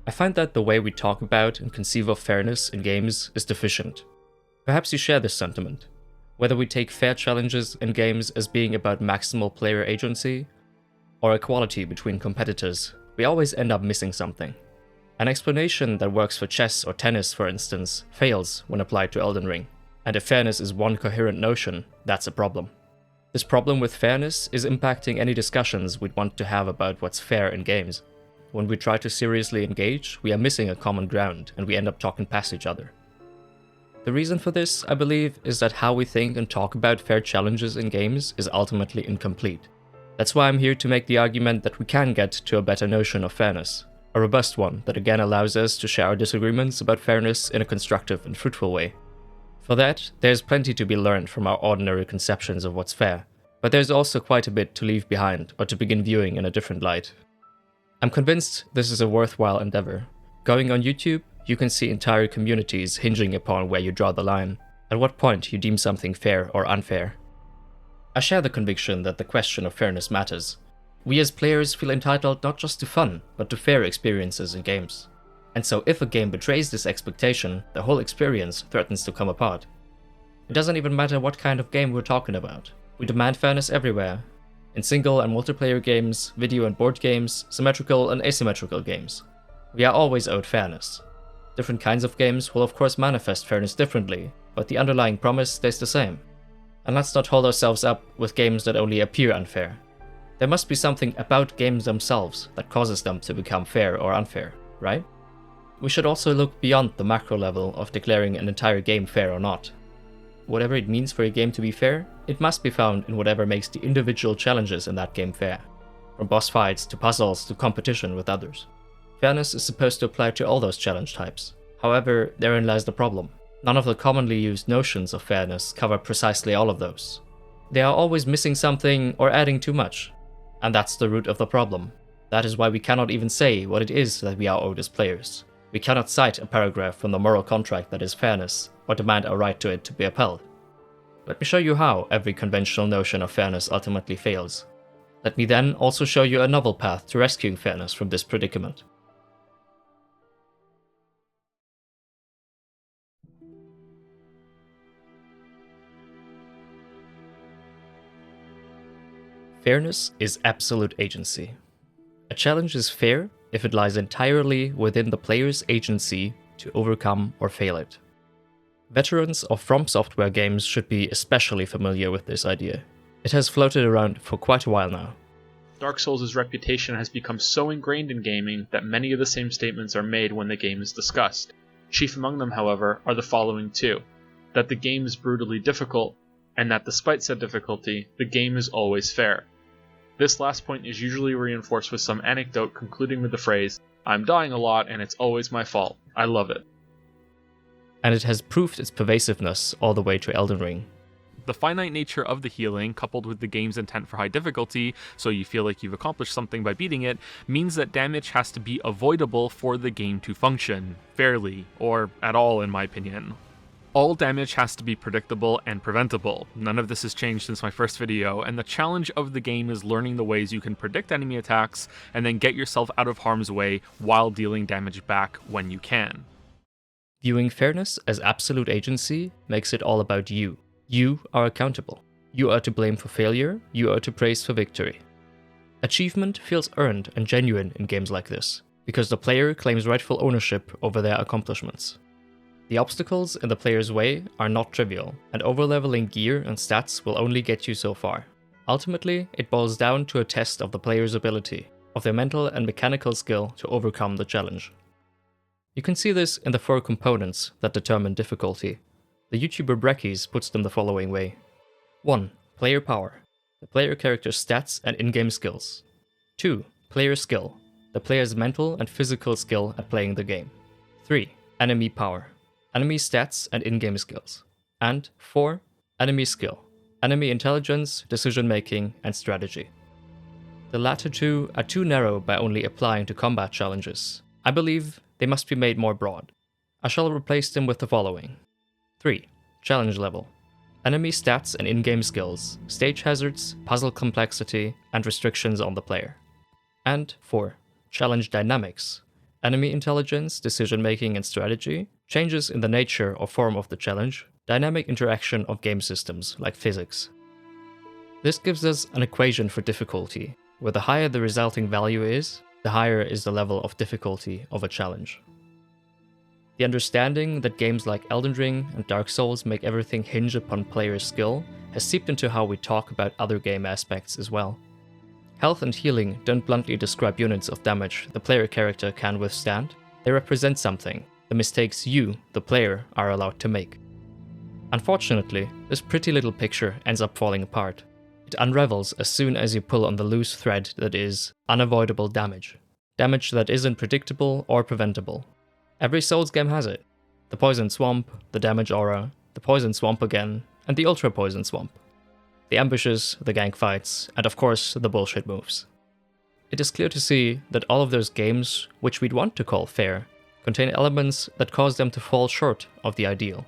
I find that the way we talk about and conceive of fairness in games is deficient. Perhaps you share this sentiment. Whether we take fair challenges in games as being about maximal player agency, or equality between competitors, we always end up missing something. An explanation that works for chess or tennis, for instance, fails when applied to Elden Ring. And if fairness is one coherent notion, that's a problem. This problem with fairness is impacting any discussions we'd want to have about what's fair in games. When we try to seriously engage, we are missing a common ground and we end up talking past each other. The reason for this, I believe, is that how we think and talk about fair challenges in games is ultimately incomplete. That's why I'm here to make the argument that we can get to a better notion of fairness, a robust one that again allows us to share our disagreements about fairness in a constructive and fruitful way. For that, there's plenty to be learned from our ordinary conceptions of what's fair, but there's also quite a bit to leave behind or to begin viewing in a different light. I'm convinced this is a worthwhile endeavor. Going on YouTube, you can see entire communities hinging upon where you draw the line, at what point you deem something fair or unfair. I share the conviction that the question of fairness matters. We as players feel entitled not just to fun, but to fair experiences in games. And so if a game betrays this expectation, the whole experience threatens to come apart. It doesn't even matter what kind of game we're talking about. We demand fairness everywhere. In single and multiplayer games, video and board games, symmetrical and asymmetrical games. We are always owed fairness. Different kinds of games will of course manifest fairness differently, but the underlying promise stays the same. And let's not hold ourselves up with games that only appear unfair. There must be something about games themselves that causes them to become fair or unfair, right? We should also look beyond the macro level of declaring an entire game fair or not. Whatever it means for a game to be fair, it must be found in whatever makes the individual challenges in that game fair. From boss fights to puzzles to competition with others. Fairness is supposed to apply to all those challenge types. However, therein lies the problem. None of the commonly used notions of fairness cover precisely all of those. They are always missing something or adding too much. And that's the root of the problem. That is why we cannot even say what it is that we are owed as players. We cannot cite a paragraph from the moral contract that is fairness, or demand our right to it to be upheld. Let me show you how every conventional notion of fairness ultimately fails. Let me then also show you a novel path to rescuing fairness from this predicament. Fairness is absolute agency. A challenge is fair if it lies entirely within the player's agency to overcome or fail it. Veterans of From Software games should be especially familiar with this idea. It has floated around for quite a while now. Dark Souls' reputation has become so ingrained in gaming that many of the same statements are made when the game is discussed. Chief among them, however, are the following two: that the game is brutally difficult, and that despite said difficulty, the game is always fair. This last point is usually reinforced with some anecdote concluding with the phrase, "I'm dying a lot and it's always my fault. I love it." And it has proved its pervasiveness all the way to Elden Ring. The finite nature of the healing, coupled with the game's intent for high difficulty, so you feel like you've accomplished something by beating it, means that damage has to be avoidable for the game to function, fairly, or at all in my opinion. All damage has to be predictable and preventable. None of this has changed since my first video, and the challenge of the game is learning the ways you can predict enemy attacks and then get yourself out of harm's way while dealing damage back when you can. Viewing fairness as absolute agency makes it all about you. You are accountable. You are to blame for failure, you are to praise for victory. Achievement feels earned and genuine in games like this, because the player claims rightful ownership over their accomplishments. The obstacles in the player's way are not trivial, and overleveling gear and stats will only get you so far. Ultimately, it boils down to a test of the player's ability, of their mental and mechanical skill to overcome the challenge. You can see this in the 4 components that determine difficulty. The YouTuber Brekkies puts them the following way. 1. Player power. The player character's stats and in-game skills. 2. Player skill. The player's mental and physical skill at playing the game. 3. Enemy power. Enemy stats and in-game skills. And 4. Enemy skill. Enemy intelligence, decision-making, and strategy. The latter 2 are too narrow by only applying to combat challenges. I believe they must be made more broad. I shall replace them with the following. 3. Challenge level. Enemy stats and in-game skills, stage hazards, puzzle complexity, and restrictions on the player. And 4. Challenge dynamics. enemy intelligence, decision-making and strategy, changes in the nature or form of the challenge, dynamic interaction of game systems like physics. This gives us an equation for difficulty, where the higher the resulting value is, the higher is the level of difficulty of a challenge. The understanding that games like Elden Ring and Dark Souls make everything hinge upon player skill has seeped into how we talk about other game aspects as well. Health and healing don't bluntly describe units of damage the player character can withstand, they represent something, the mistakes you, the player, are allowed to make. Unfortunately, this pretty little picture ends up falling apart. It unravels as soon as you pull on the loose thread that is unavoidable damage. Damage that isn't predictable or preventable. Every Souls game has it. The Poison Swamp, the Damage Aura, the Poison Swamp again, and the Ultra Poison Swamp. The ambushes, the gank fights, and of course the bullshit moves. It is clear to see that all of those games, which we'd want to call fair, contain elements that cause them to fall short of the ideal,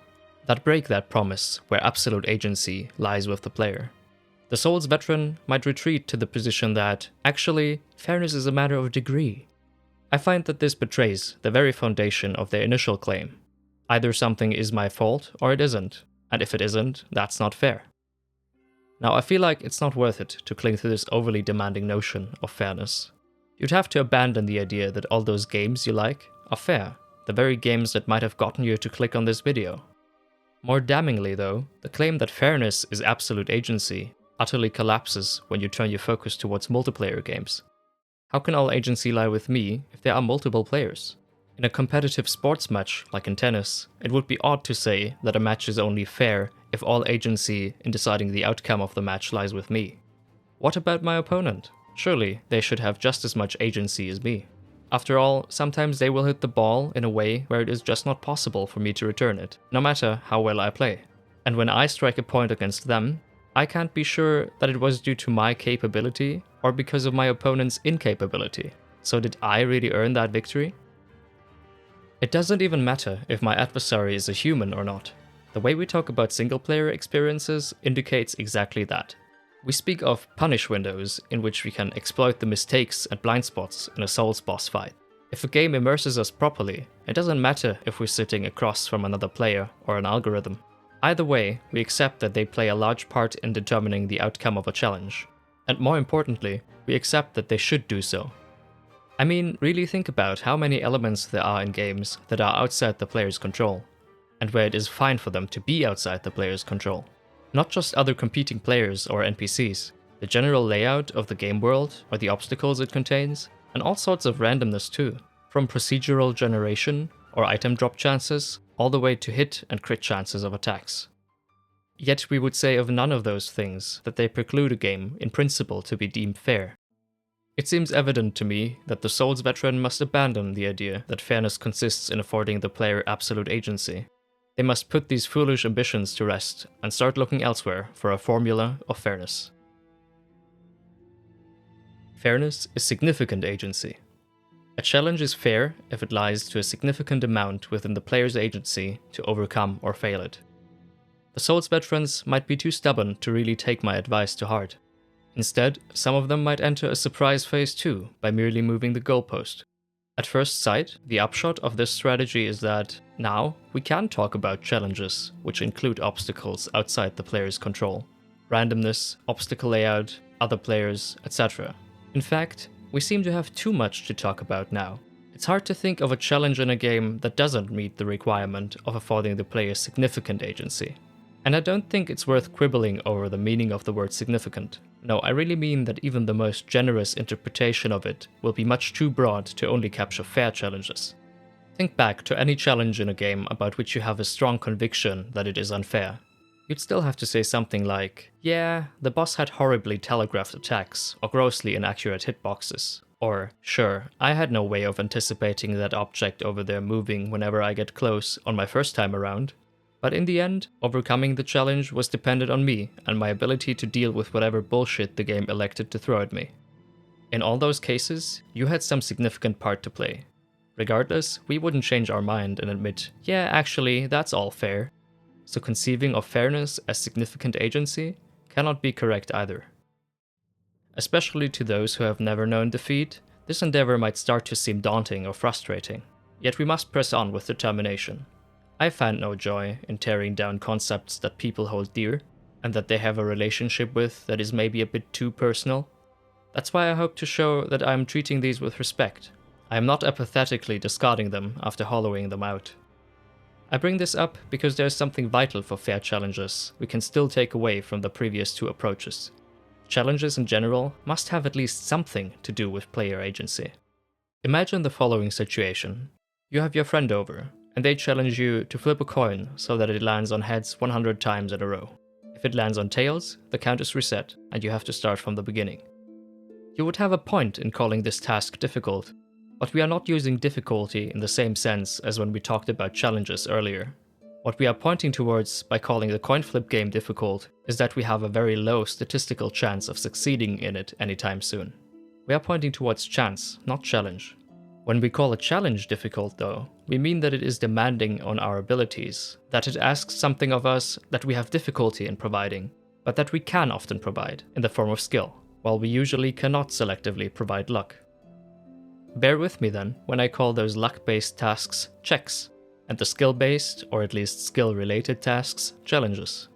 that break that promise where absolute agency lies with the player. The Souls veteran might retreat to the position that, actually, fairness is a matter of degree. I find that this betrays the very foundation of their initial claim. Either something is my fault or it isn't, and if it isn't, that's not fair. Now I feel like it's not worth it to cling to this overly demanding notion of fairness. You'd have to abandon the idea that all those games you like are fair, the very games that might have gotten you to click on this video. More damningly though, the claim that fairness is absolute agency utterly collapses when you turn your focus towards multiplayer games. How can all agency lie with me if there are multiple players? In a competitive sports match, like in tennis, it would be odd to say that a match is only fair if all agency in deciding the outcome of the match lies with me. What about my opponent? Surely they should have just as much agency as me. After all, sometimes they will hit the ball in a way where it is just not possible for me to return it, no matter how well I play. And when I strike a point against them, I can't be sure that it was due to my capability or because of my opponent's incapability. So did I really earn that victory? It doesn't even matter if my adversary is a human or not. The way we talk about single-player experiences indicates exactly that. We speak of punish windows in which we can exploit the mistakes and blind spots in a Souls boss fight. If a game immerses us properly, it doesn't matter if we're sitting across from another player or an algorithm. Either way, we accept that they play a large part in determining the outcome of a challenge. And more importantly, we accept that they should do so. I mean, really think about how many elements there are in games that are outside the player's control, and where it is fine for them to be outside the player's control. Not just other competing players or NPCs, the general layout of the game world or the obstacles it contains, and all sorts of randomness too, from procedural generation or item drop chances, all the way to hit and crit chances of attacks. Yet we would say of none of those things that they preclude a game in principle to be deemed fair. It seems evident to me that the Souls veteran must abandon the idea that fairness consists in affording the player absolute agency. They must put these foolish ambitions to rest and start looking elsewhere for a formula of fairness. Fairness is significant agency. A challenge is fair if it lies to a significant amount within the player's agency to overcome or fail it. The Souls veterans might be too stubborn to really take my advice to heart. Instead, some of them might enter a surprise phase too by merely moving the goalpost. At first sight, the upshot of this strategy is that, now, we can talk about challenges, which include obstacles outside the player's control. Randomness, obstacle layout, other players, etc. In fact, we seem to have too much to talk about now. It's hard to think of a challenge in a game that doesn't meet the requirement of affording the player significant agency. And I don't think it's worth quibbling over the meaning of the word significant. No, I really mean that even the most generous interpretation of it will be much too broad to only capture fair challenges. Think back to any challenge in a game about which you have a strong conviction that it is unfair. You'd still have to say something like, yeah, the boss had horribly telegraphed attacks or grossly inaccurate hitboxes. Or, sure, I had no way of anticipating that object over there moving whenever I get close on my first time around. But in the end, overcoming the challenge was dependent on me and my ability to deal with whatever bullshit the game elected to throw at me. In all those cases, you had some significant part to play. Regardless, we wouldn't change our mind and admit, yeah, actually, that's all fair. So conceiving of fairness as significant agency cannot be correct either. Especially to those who have never known defeat, This endeavor might start to seem daunting or frustrating, yet we must press on with determination. I find no joy in tearing down concepts that people hold dear, and that they have a relationship with that is maybe a bit too personal. That's why I hope to show that I am treating these with respect. I am not apathetically discarding them after hollowing them out. I bring this up because there is something vital for fair challenges we can still take away from the previous two approaches. Challenges in general must have at least something to do with player agency. Imagine the following situation. You have your friend over, and they challenge you to flip a coin so that it lands on heads 100 times in a row. If it lands on tails, the count is reset, and you have to start from the beginning. You would have a point in calling this task difficult, but we are not using difficulty in the same sense as when we talked about challenges earlier. What we are pointing towards by calling the coin flip game difficult is that we have a very low statistical chance of succeeding in it anytime soon. We are pointing towards chance, not challenge. When we call a challenge difficult, though, we mean that it is demanding on our abilities, that it asks something of us that we have difficulty in providing, but that we can often provide in the form of skill, while we usually cannot selectively provide luck. Bear with me then when I call those luck-based tasks checks, and the skill-based, or at least skill-related tasks, challenges.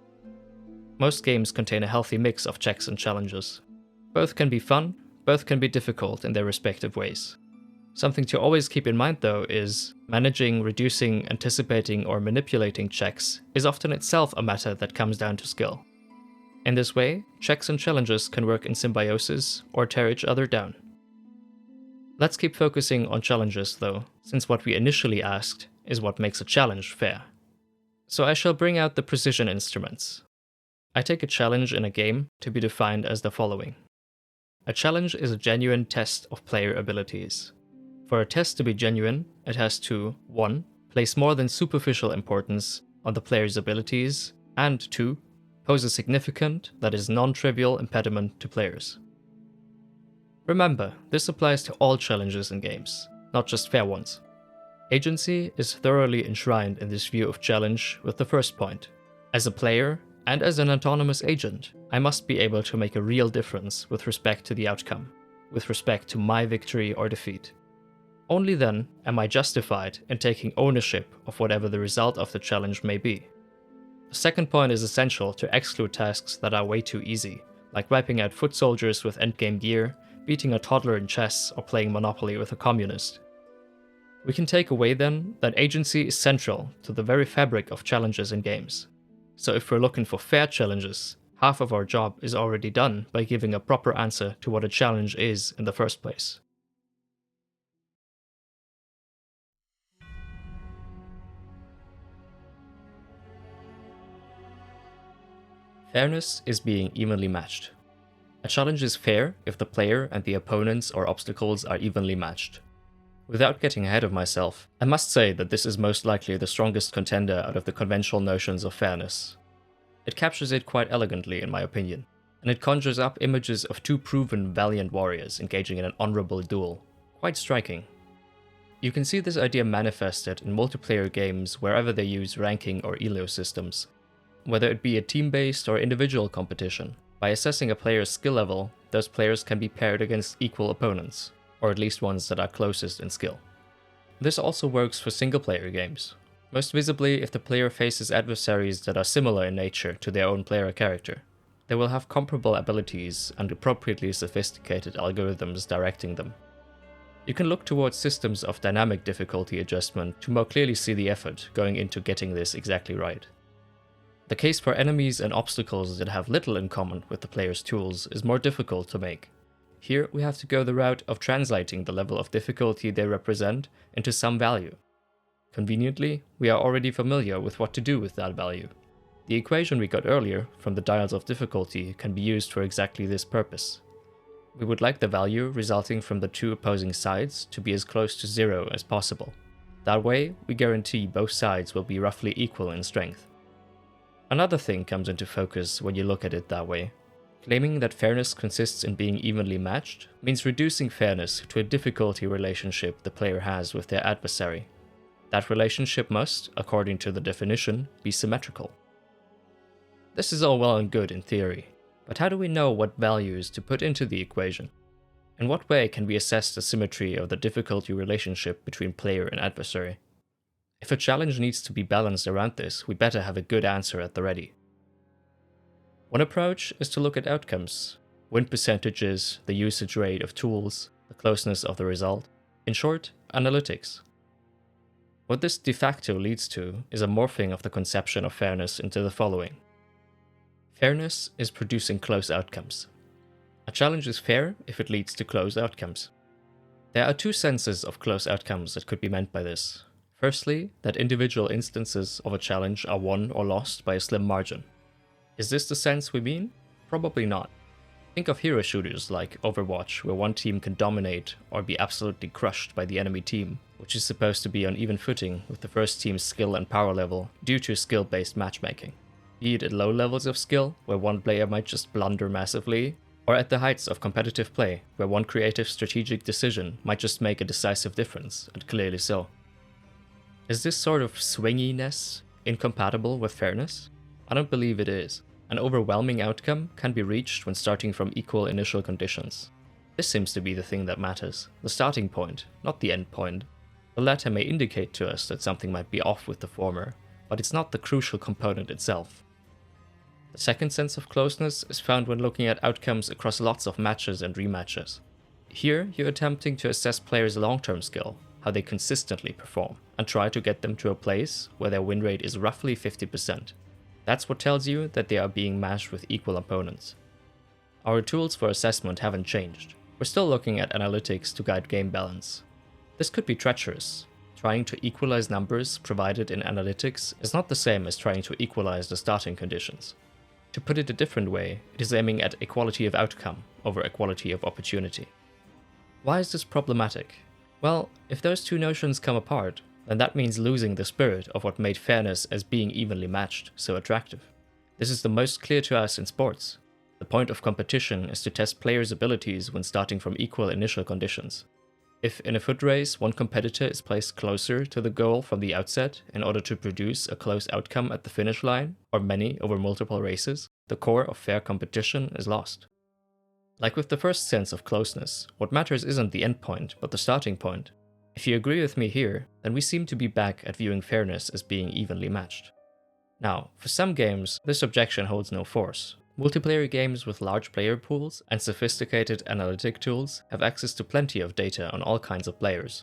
Most games contain a healthy mix of checks and challenges. Both can be fun, both can be difficult in their respective ways. Something to always keep in mind though is, managing, reducing, anticipating, or manipulating checks is often itself a matter that comes down to skill. In this way, checks and challenges can work in symbiosis or tear each other down. Let's keep focusing on challenges though, since what we initially asked is what makes a challenge fair. So I shall bring out the precision instruments. I take a challenge in a game to be defined as the following. A challenge is a genuine test of player abilities. For a test to be genuine, it has to 1. Place more than superficial importance on the player's abilities, and 2. Pose a significant, that is non-trivial impediment to players. Remember, this applies to all challenges in games, not just fair ones. Agency is thoroughly enshrined in this view of challenge with the first point. As a player, and as an autonomous agent, I must be able to make a real difference with respect to the outcome, with respect to my victory or defeat. Only then am I justified in taking ownership of whatever the result of the challenge may be. The second point is essential to exclude tasks that are way too easy, like wiping out foot soldiers with endgame gear, beating a toddler in chess, or playing Monopoly with a communist. We can take away then that agency is central to the very fabric of challenges in games. So if we're looking for fair challenges, half of our job is already done by giving a proper answer to what a challenge is in the first place. Fairness is being evenly matched. A challenge is fair if the player and the opponents or obstacles are evenly matched. Without getting ahead of myself, I must say that this is most likely the strongest contender out of the conventional notions of fairness. It captures it quite elegantly in my opinion, and it conjures up images of two proven valiant warriors engaging in an honorable duel. Quite striking. You can see this idea manifested in multiplayer games wherever they use ranking or elo systems. Whether it be a team-based or individual competition, by assessing a player's skill level, those players can be paired against equal opponents, or at least ones that are closest in skill. This also works for single-player games, most visibly if the player faces adversaries that are similar in nature to their own player character. They will have comparable abilities and appropriately sophisticated algorithms directing them. You can look towards systems of dynamic difficulty adjustment to more clearly see the effort going into getting this exactly right. The case for enemies and obstacles that have little in common with the player's tools is more difficult to make. Here we have to go the route of translating the level of difficulty they represent into some value. Conveniently, we are already familiar with what to do with that value. The equation we got earlier from the dials of difficulty can be used for exactly this purpose. We would like the value resulting from the two opposing sides to be as close to 0 as possible. That way, we guarantee both sides will be roughly equal in strength. Another thing comes into focus when you look at it that way. Claiming that fairness consists in being evenly matched means reducing fairness to a difficulty relationship the player has with their adversary. That relationship must, according to the definition, be symmetrical. This is all well and good in theory, but how do we know what values to put into the equation? In what way can we assess the symmetry of the difficulty relationship between player and adversary? If a challenge needs to be balanced around this, we better have a good answer at the ready. One approach is to look at outcomes, win percentages, the usage rate of tools, the closeness of the result. In short, analytics. What this de facto leads to is a morphing of the conception of fairness into the following. Fairness is producing close outcomes. A challenge is fair if it leads to close outcomes. There are two senses of close outcomes that could be meant by this. Firstly, that individual instances of a challenge are won or lost by a slim margin. Is this the sense we mean? Probably not. Think of hero shooters like Overwatch, where one team can dominate or be absolutely crushed by the enemy team, which is supposed to be on even footing with the first team's skill and power level due to skill-based matchmaking. Be it at low levels of skill, where one player might just blunder massively, or at the heights of competitive play, where one creative strategic decision might just make a decisive difference, and clearly so. Is this sort of swinginess incompatible with fairness? I don't believe it is. An overwhelming outcome can be reached when starting from equal initial conditions. This seems to be the thing that matters, the starting point, not the end point. The latter may indicate to us that something might be off with the former, but it's not the crucial component itself. The second sense of closeness is found when looking at outcomes across lots of matches and rematches. Here, you're attempting to assess players' long-term skill, how they consistently perform, and try to get them to a place where their win rate is roughly 50%. That's what tells you that they are being matched with equal opponents. Our tools for assessment haven't changed. We're still looking at analytics to guide game balance. This could be treacherous. Trying to equalize numbers provided in analytics is not the same as trying to equalize the starting conditions. To put it a different way, it is aiming at equality of outcome over equality of opportunity. Why is this problematic? Well, if those two notions come apart, then that means losing the spirit of what made fairness as being evenly matched so attractive. This is the most clear to us in sports. The point of competition is to test players' abilities when starting from equal initial conditions. If in a foot race one competitor is placed closer to the goal from the outset in order to produce a close outcome at the finish line, or many over multiple races, the core of fair competition is lost. Like with the first sense of closeness, what matters isn't the end point, but the starting point. If you agree with me here, then we seem to be back at viewing fairness as being evenly matched. Now, for some games, this objection holds no force. Multiplayer games with large player pools and sophisticated analytic tools have access to plenty of data on all kinds of players.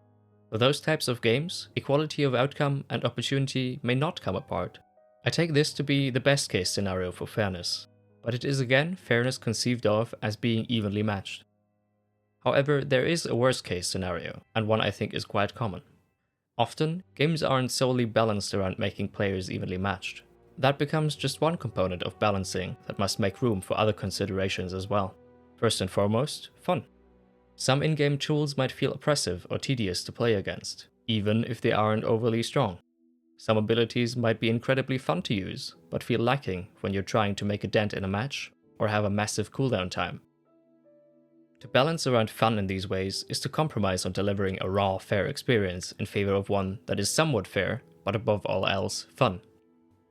For those types of games, equality of outcome and opportunity may not come apart. I take this to be the best case scenario for fairness, but it is again fairness conceived of as being evenly matched. However, there is a worst case scenario, and one I think is quite common. Often, games aren't solely balanced around making players evenly matched. That becomes just one component of balancing that must make room for other considerations as well. First and foremost, fun. Some in-game tools might feel oppressive or tedious to play against, even if they aren't overly strong. Some abilities might be incredibly fun to use, but feel lacking when you're trying to make a dent in a match or have a massive cooldown time. To balance around fun in these ways is to compromise on delivering a raw, fair experience in favor of one that is somewhat fair, but above all else, fun.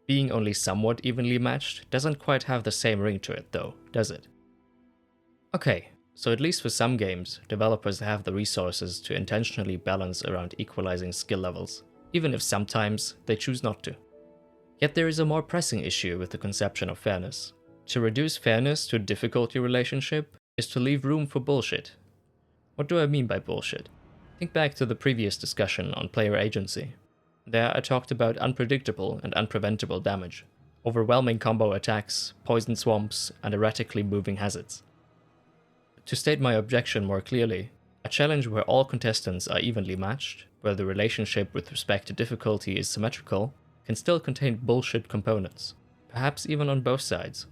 Being only somewhat evenly matched doesn't quite have the same ring to it though, does it? Okay, so at least for some games, developers have the resources to intentionally balance around equalizing skill levels, even if sometimes they choose not to. Yet there is a more pressing issue with the conception of fairness. To reduce fairness to a difficulty relationship is to leave room for bullshit. What do I mean by bullshit? Think back to the previous discussion on player agency. There I talked about unpredictable and unpreventable damage, overwhelming combo attacks, poison swamps, and erratically moving hazards. To state my objection more clearly, a challenge where all contestants are evenly matched, where the relationship with respect to difficulty is symmetrical, can still contain bullshit components, perhaps even on both sides.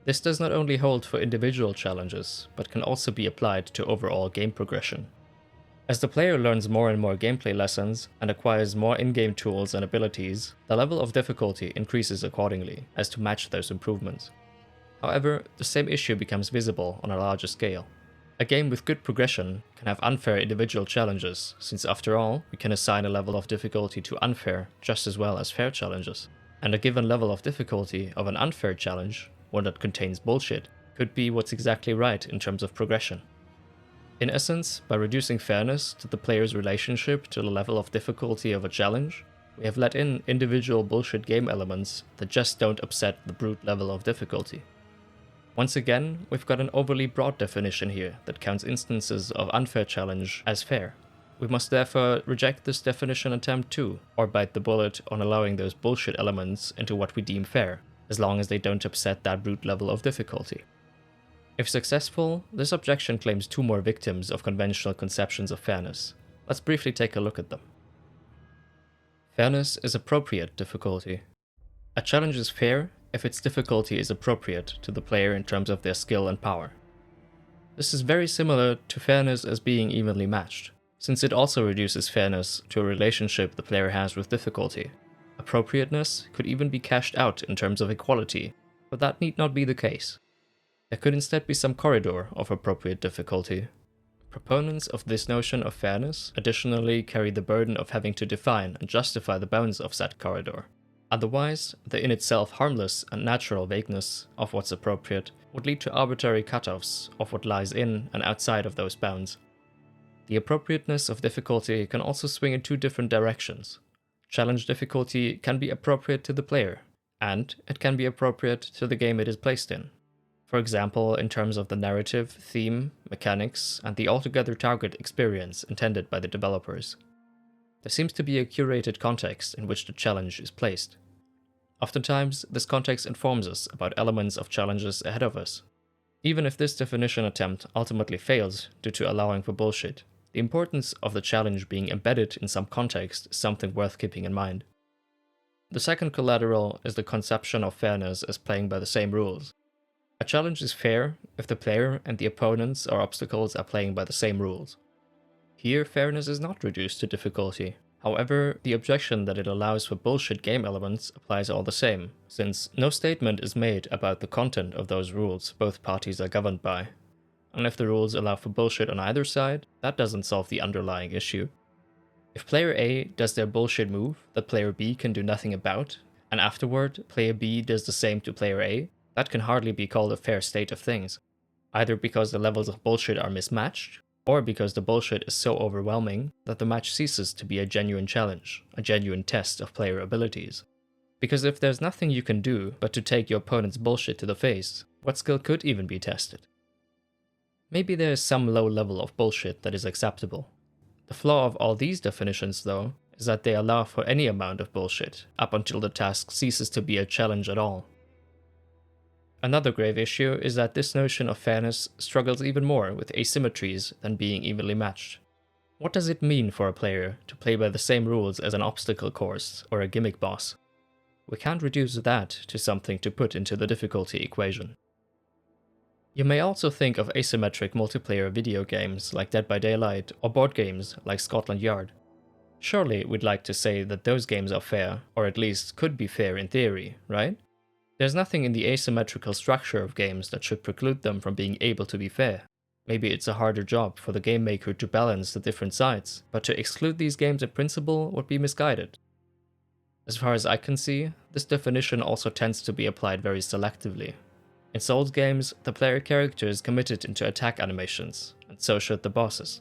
This does not only hold for individual challenges, but can also be applied to overall game progression. As the player learns more and more gameplay lessons and acquires more in-game tools and abilities, the level of difficulty increases accordingly as to match those improvements. However, the same issue becomes visible on a larger scale. A game with good progression can have unfair individual challenges, since after all, we can assign a level of difficulty to unfair just as well as fair challenges. And a given level of difficulty of an unfair challenge, one that contains bullshit, could be what's exactly right in terms of progression. In essence, by reducing fairness to the player's relationship to the level of difficulty of a challenge, we have let in individual bullshit game elements that just don't upset the brute level of difficulty. Once again, we've got an overly broad definition here that counts instances of unfair challenge as fair. We must therefore reject this definition attempt too, or bite the bullet on allowing those bullshit elements into what we deem fair, as long as they don't upset that brute level of difficulty. If successful, this objection claims two more victims of conventional conceptions of fairness. Let's briefly take a look at them. Fairness is appropriate difficulty. A challenge is fair if its difficulty is appropriate to the player in terms of their skill and power. This is very similar to fairness as being evenly matched, since it also reduces fairness to a relationship the player has with difficulty. Appropriateness could even be cashed out in terms of equality, but that need not be the case. There could instead be some corridor of appropriate difficulty. Proponents of this notion of fairness additionally carry the burden of having to define and justify the bounds of said corridor. Otherwise, the in itself harmless and natural vagueness of what's appropriate would lead to arbitrary cutoffs of what lies in and outside of those bounds. The appropriateness of difficulty can also swing in two different directions. Challenge difficulty can be appropriate to the player, and it can be appropriate to the game it is placed in. For example, in terms of the narrative, theme, mechanics, and the altogether target experience intended by the developers. There seems to be a curated context in which the challenge is placed. Oftentimes, this context informs us about elements of challenges ahead of us. Even if this definition attempt ultimately fails due to allowing for bullshit, the importance of the challenge being embedded in some context is something worth keeping in mind. The second collateral is the conception of fairness as playing by the same rules. A challenge is fair if the player and the opponents or obstacles are playing by the same rules. Here, fairness is not reduced to difficulty. However, the objection that it allows for bullshit game elements applies all the same, since no statement is made about the content of those rules both parties are governed by. And if the rules allow for bullshit on either side, that doesn't solve the underlying issue. If player A does their bullshit move that player B can do nothing about, and afterward player B does the same to player A, that can hardly be called a fair state of things, either because the levels of bullshit are mismatched, or because the bullshit is so overwhelming that the match ceases to be a genuine challenge, a genuine test of player abilities. Because if there's nothing you can do but to take your opponent's bullshit to the face, what skill could even be tested? Maybe there is some low level of bullshit that is acceptable. The flaw of all these definitions, though, is that they allow for any amount of bullshit, up until the task ceases to be a challenge at all. Another grave issue is that this notion of fairness struggles even more with asymmetries than being evenly matched. What does it mean for a player to play by the same rules as an obstacle course or a gimmick boss? We can't reduce that to something to put into the difficulty equation. You may also think of asymmetric multiplayer video games like Dead by Daylight or board games like Scotland Yard. Surely we'd like to say that those games are fair, or at least could be fair in theory, right? There's nothing in the asymmetrical structure of games that should preclude them from being able to be fair. Maybe it's a harder job for the game maker to balance the different sides, but to exclude these games in principle would be misguided. As far as I can see, this definition also tends to be applied very selectively. In Souls games, the player character is committed into attack animations, and so should the bosses.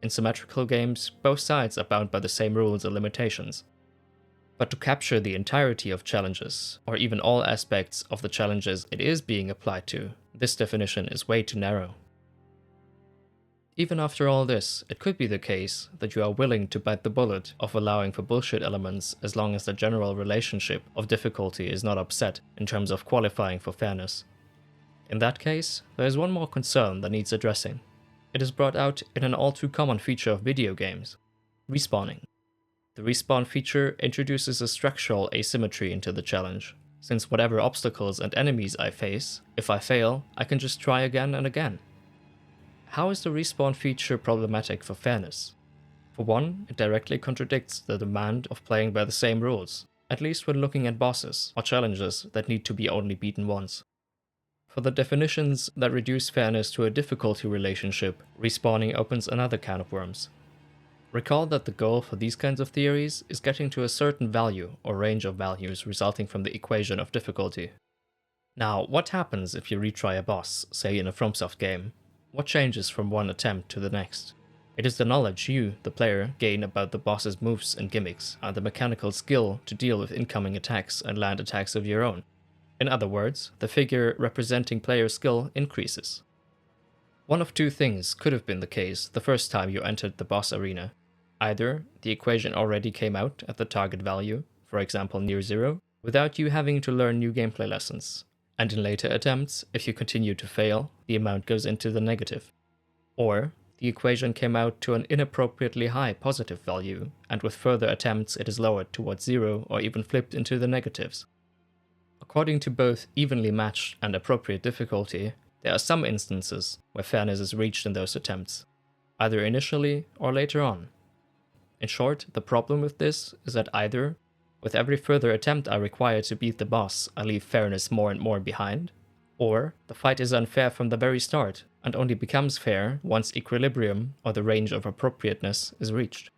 In symmetrical games, both sides are bound by the same rules and limitations. But to capture the entirety of challenges, or even all aspects of the challenges it is being applied to, this definition is way too narrow. Even after all this, it could be the case that you are willing to bite the bullet of allowing for bullshit elements as long as the general relationship of difficulty is not upset in terms of qualifying for fairness. In that case, there is one more concern that needs addressing. It is brought out in an all too common feature of video games: respawning. The respawn feature introduces a structural asymmetry into the challenge, since whatever obstacles and enemies I face, if I fail, I can just try again and again. How is the respawn feature problematic for fairness? For one, it directly contradicts the demand of playing by the same rules, at least when looking at bosses or challenges that need to be only beaten once. For the definitions that reduce fairness to a difficulty relationship, respawning opens another can of worms. Recall that the goal for these kinds of theories is getting to a certain value or range of values resulting from the equation of difficulty. Now, what happens if you retry a boss, say in a FromSoft game? What changes from one attempt to the next? It is the knowledge you, the player, gain about the boss's moves and gimmicks, and the mechanical skill to deal with incoming attacks and land attacks of your own. In other words, the figure representing player skill increases. One of two things could have been the case the first time you entered the boss arena. Either the equation already came out at the target value, for example near zero, without you having to learn new gameplay lessons, and in later attempts, if you continue to fail, the amount goes into the negative. Or the equation came out to an inappropriately high positive value, and with further attempts it is lowered towards zero or even flipped into the negatives. According to both evenly matched and appropriate difficulty, there are some instances where fairness is reached in those attempts, either initially or later on. In short, the problem with this is that either, with every further attempt I require to beat the boss, I leave fairness more and more behind, or the fight is unfair from the very start and only becomes fair once equilibrium or the range of appropriateness is reached.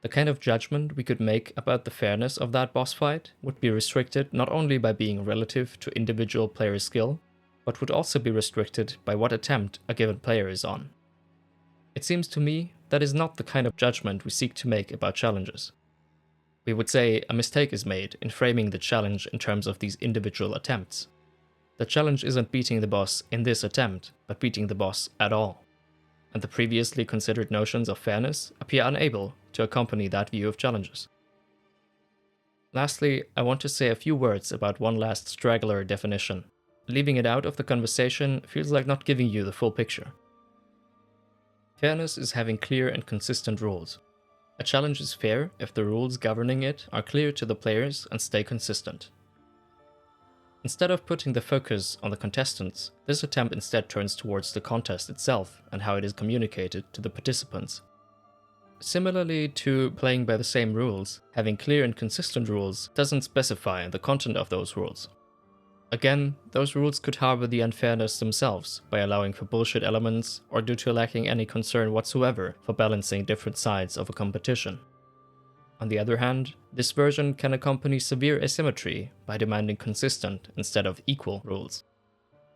The kind of judgment we could make about the fairness of that boss fight would be restricted not only by being relative to individual player skill, but would also be restricted by what attempt a given player is on. It seems to me that is not the kind of judgment we seek to make about challenges. We would say a mistake is made in framing the challenge in terms of these individual attempts. The challenge isn't beating the boss in this attempt, but beating the boss at all. And the previously considered notions of fairness appear unable to accompany that view of challenges. Lastly, I want to say a few words about one last straggler definition. Leaving it out of the conversation feels like not giving you the full picture. Fairness is having clear and consistent rules. A challenge is fair if the rules governing it are clear to the players and stay consistent. Instead of putting the focus on the contestants, this attempt instead turns towards the contest itself and how it is communicated to the participants. Similarly to playing by the same rules, having clear and consistent rules doesn't specify the content of those rules. Again, those rules could harbor the unfairness themselves by allowing for bullshit elements or due to lacking any concern whatsoever for balancing different sides of a competition. On the other hand, this version can accompany severe asymmetry by demanding consistent instead of equal rules.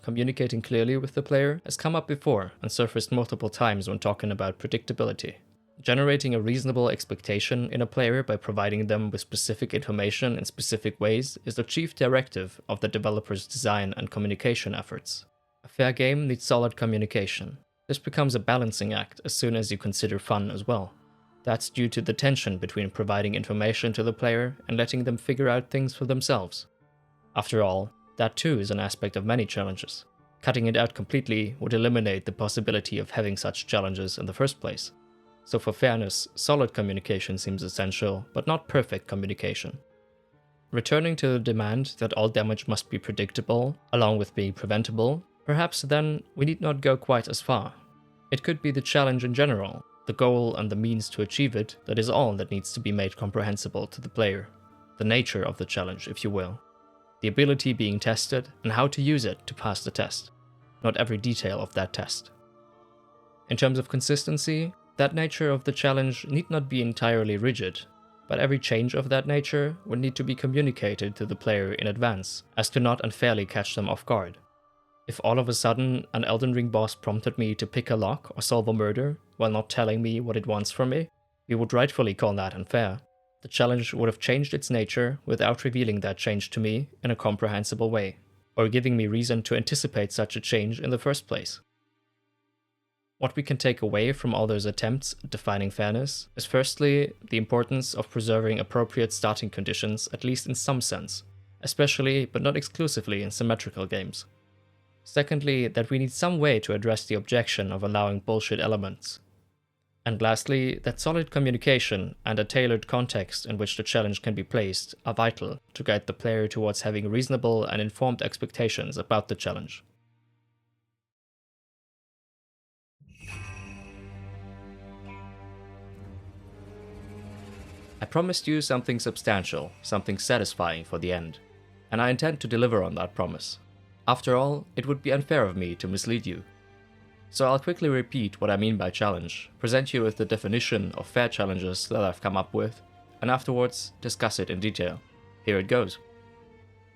Communicating clearly with the player has come up before and surfaced multiple times when talking about predictability. Generating a reasonable expectation in a player by providing them with specific information in specific ways is the chief directive of the developer's design and communication efforts. A fair game needs solid communication. This becomes a balancing act as soon as you consider fun as well. That's due to the tension between providing information to the player and letting them figure out things for themselves. After all, that too is an aspect of many challenges. Cutting it out completely would eliminate the possibility of having such challenges in the first place. So for fairness, solid communication seems essential, but not perfect communication. Returning to the demand that all damage must be predictable, along with being preventable, perhaps then we need not go quite as far. It could be the challenge in general, the goal and the means to achieve it, that is all that needs to be made comprehensible to the player. The nature of the challenge, if you will. The ability being tested and how to use it to pass the test. Not every detail of that test. In terms of consistency, that nature of the challenge need not be entirely rigid, but every change of that nature would need to be communicated to the player in advance, as to not unfairly catch them off guard. If all of a sudden an Elden Ring boss prompted me to pick a lock or solve a murder while not telling me what it wants from me, we would rightfully call that unfair. The challenge would have changed its nature without revealing that change to me in a comprehensible way, or giving me reason to anticipate such a change in the first place. What we can take away from all those attempts at defining fairness is firstly the importance of preserving appropriate starting conditions, at least in some sense, especially but not exclusively in symmetrical games. Secondly, that we need some way to address the objection of allowing bullshit elements. And lastly, that solid communication and a tailored context in which the challenge can be placed are vital to guide the player towards having reasonable and informed expectations about the challenge. I promised you something substantial, something satisfying for the end, and I intend to deliver on that promise. After all, it would be unfair of me to mislead you. So I'll quickly repeat what I mean by challenge, present you with the definition of fair challenges that I've come up with, and afterwards discuss it in detail. Here it goes.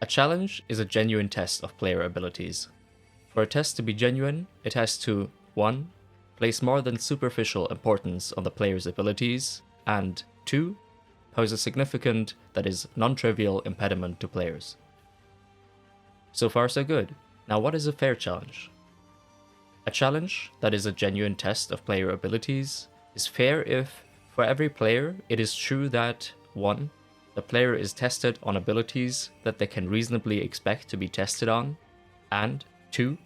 A challenge is a genuine test of player abilities. For a test to be genuine, it has to 1. Place more than superficial importance on the player's abilities, and 2. Pose a significant, that is, non-trivial impediment to players. So far so good. Now what is a fair challenge? A challenge, that is a genuine test of player abilities, is fair if, for every player, it is true that 1. The player is tested on abilities that they can reasonably expect to be tested on, and 2.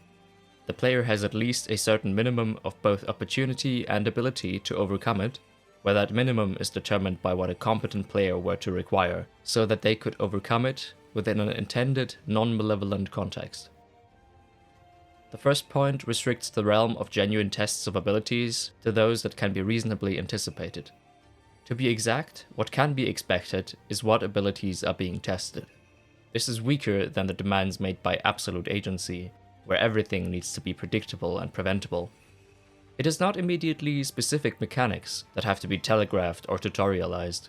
The player has at least a certain minimum of both opportunity and ability to overcome it, where that minimum is determined by what a competent player were to require, so that they could overcome it within an intended non-malevolent context. The first point restricts the realm of genuine tests of abilities to those that can be reasonably anticipated. To be exact, what can be expected is what abilities are being tested. This is weaker than the demands made by absolute agency, where everything needs to be predictable and preventable. It is not immediately specific mechanics that have to be telegraphed or tutorialized.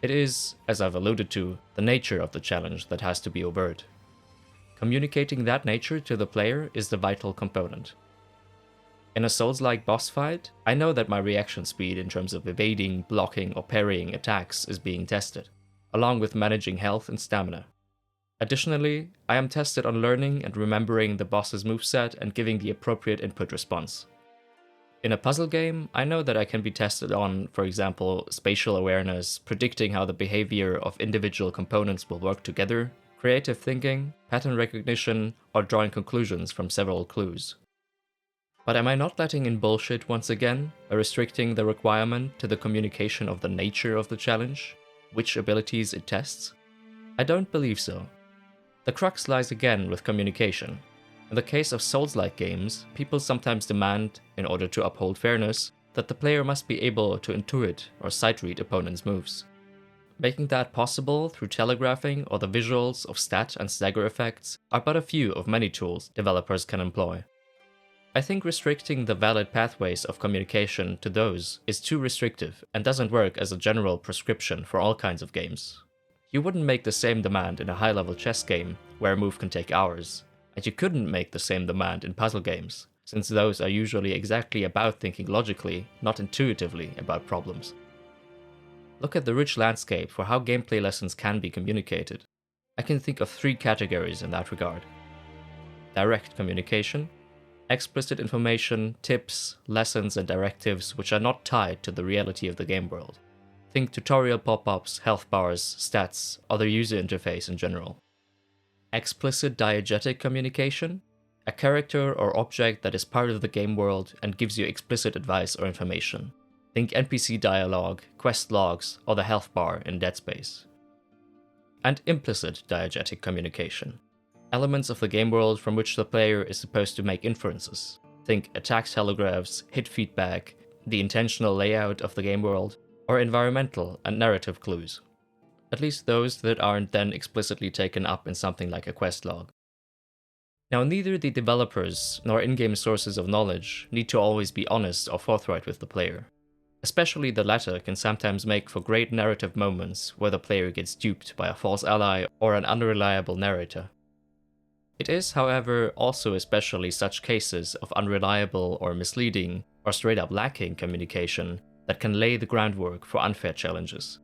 It is, as I've alluded to, the nature of the challenge that has to be overt. Communicating that nature to the player is the vital component. In a Souls-like boss fight, I know that my reaction speed in terms of evading, blocking, or parrying attacks is being tested, along with managing health and stamina. Additionally, I am tested on learning and remembering the boss's moveset and giving the appropriate input response. In a puzzle game, I know that I can be tested on, for example, spatial awareness, predicting how the behavior of individual components will work together, creative thinking, pattern recognition, or drawing conclusions from several clues. But am I not letting in bullshit once again by restricting the requirement to the communication of the nature of the challenge, which abilities it tests? I don't believe so. The crux lies again with communication. In the case of Souls-like games, people sometimes demand, in order to uphold fairness, that the player must be able to intuit or sight-read opponents' moves. Making that possible through telegraphing or the visuals of stat and stagger effects are but a few of many tools developers can employ. I think restricting the valid pathways of communication to those is too restrictive and doesn't work as a general prescription for all kinds of games. You wouldn't make the same demand in a high-level chess game, where a move can take hours, and you couldn't make the same demand in puzzle games, since those are usually exactly about thinking logically, not intuitively about problems. Look at the rich landscape for how gameplay lessons can be communicated. I can think of 3 categories in that regard. Direct communication, explicit information, tips, lessons, and directives which are not tied to the reality of the game world. Think tutorial pop-ups, health bars, stats, or the user interface in general. Explicit diegetic communication, a character or object that is part of the game world and gives you explicit advice or information. Think NPC dialogue, quest logs, or the health bar in Dead Space. And implicit diegetic communication, elements of the game world from which the player is supposed to make inferences. Think attack telegraphs, hit feedback, the intentional layout of the game world, or environmental and narrative clues. At least those that aren't then explicitly taken up in something like a quest log. Now, neither the developers nor in-game sources of knowledge need to always be honest or forthright with the player. Especially the latter can sometimes make for great narrative moments where the player gets duped by a false ally or an unreliable narrator. It is, however, also especially such cases of unreliable or misleading or straight up lacking communication that can lay the groundwork for unfair challenges.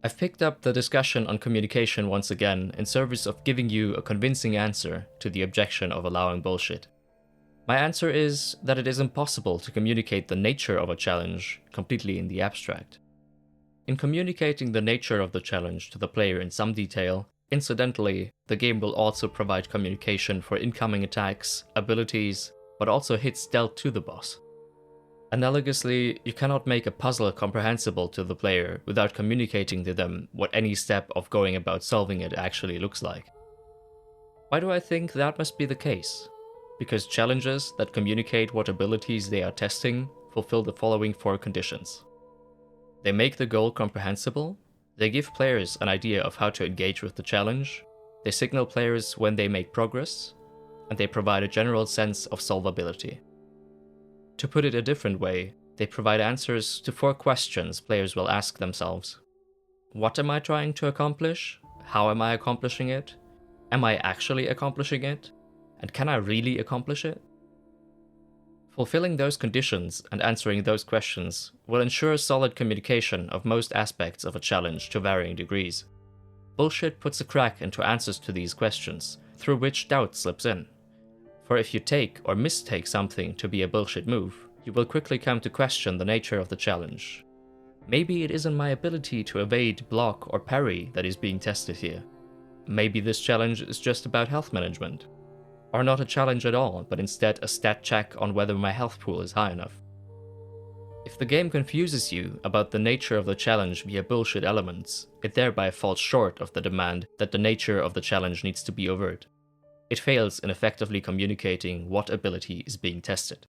I've picked up the discussion on communication once again in service of giving you a convincing answer to the objection of allowing bullshit. My answer is that it is impossible to communicate the nature of a challenge completely in the abstract. In communicating the nature of the challenge to the player in some detail, incidentally, the game will also provide communication for incoming attacks, abilities, but also hits dealt to the boss. Analogously, you cannot make a puzzle comprehensible to the player without communicating to them what any step of going about solving it actually looks like. Why do I think that must be the case? Because challenges that communicate what abilities they are testing fulfill the following 4 conditions. They make the goal comprehensible, they give players an idea of how to engage with the challenge, they signal players when they make progress, and they provide a general sense of solvability. To put it a different way, they provide answers to 4 questions players will ask themselves. What am I trying to accomplish? How am I accomplishing it? Am I actually accomplishing it? And can I really accomplish it? Fulfilling those conditions and answering those questions will ensure solid communication of most aspects of a challenge to varying degrees. Bullshit puts a crack into answers to these questions, through which doubt slips in. For if you take or mistake something to be a bullshit move, you will quickly come to question the nature of the challenge. Maybe it isn't my ability to evade, block, or parry that is being tested here. Maybe this challenge is just about health management. Or not a challenge at all, but instead a stat check on whether my health pool is high enough. If the game confuses you about the nature of the challenge via bullshit elements, it thereby falls short of the demand that the nature of the challenge needs to be overt. It fails in effectively communicating what ability is being tested.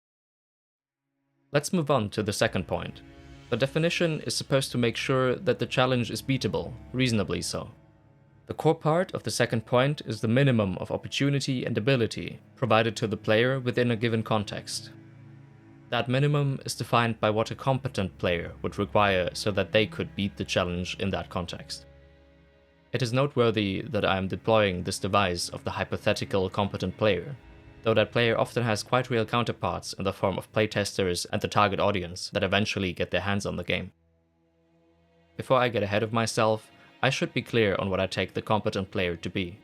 Let's move on to the second point. The definition is supposed to make sure that the challenge is beatable, reasonably so. The core part of the second point is the minimum of opportunity and ability provided to the player within a given context. That minimum is defined by what a competent player would require so that they could beat the challenge in that context. It is noteworthy that I am deploying this device of the hypothetical competent player, though that player often has quite real counterparts in the form of playtesters and the target audience that eventually get their hands on the game. Before I get ahead of myself, I should be clear on what I take the competent player to be.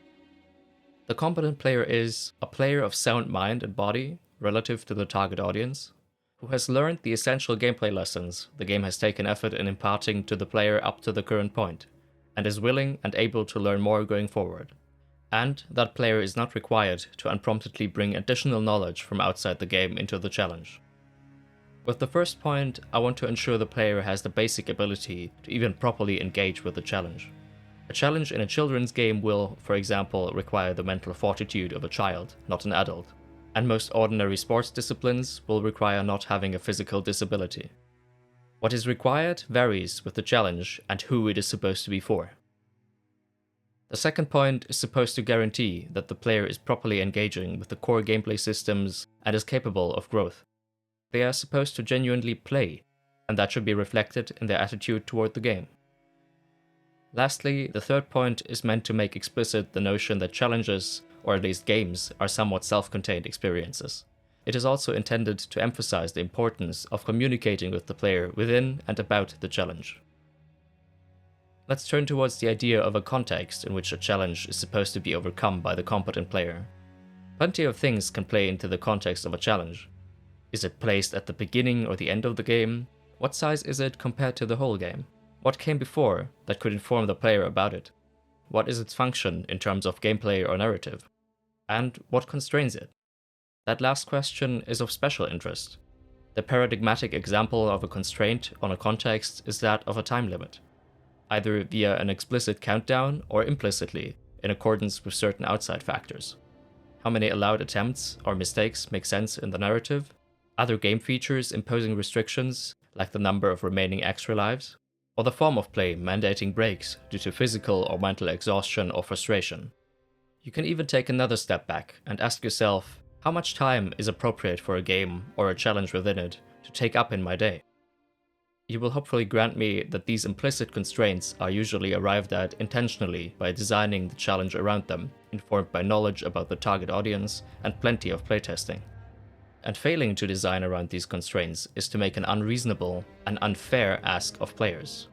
The competent player is a player of sound mind and body relative to the target audience, who has learned the essential gameplay lessons the game has taken effort in imparting to the player up to the current point, and is willing and able to learn more going forward. And that player is not required to unpromptedly bring additional knowledge from outside the game into the challenge. With the first point, I want to ensure the player has the basic ability to even properly engage with the challenge. A challenge in a children's game will, for example, require the mental fortitude of a child, not an adult, and most ordinary sports disciplines will require not having a physical disability. What is required varies with the challenge and who it is supposed to be for. The second point is supposed to guarantee that the player is properly engaging with the core gameplay systems and is capable of growth. They are supposed to genuinely play, and that should be reflected in their attitude toward the game. Lastly, the third point is meant to make explicit the notion that challenges, or at least games, are somewhat self-contained experiences. It is also intended to emphasize the importance of communicating with the player within and about the challenge. Let's turn towards the idea of a context in which a challenge is supposed to be overcome by the competent player. Plenty of things can play into the context of a challenge. Is it placed at the beginning or the end of the game? What size is it compared to the whole game? What came before that could inform the player about it? What is its function in terms of gameplay or narrative? And what constrains it? That last question is of special interest. The paradigmatic example of a constraint on a context is that of a time limit, either via an explicit countdown or implicitly in accordance with certain outside factors. How many allowed attempts or mistakes make sense in the narrative? Other game features imposing restrictions, like the number of remaining extra lives? Or the form of play mandating breaks due to physical or mental exhaustion or frustration? You can even take another step back and ask yourself, how much time is appropriate for a game or a challenge within it to take up in my day? You will hopefully grant me that these implicit constraints are usually arrived at intentionally by designing the challenge around them, informed by knowledge about the target audience and plenty of playtesting. And failing to design around these constraints is to make an unreasonable and unfair ask of players.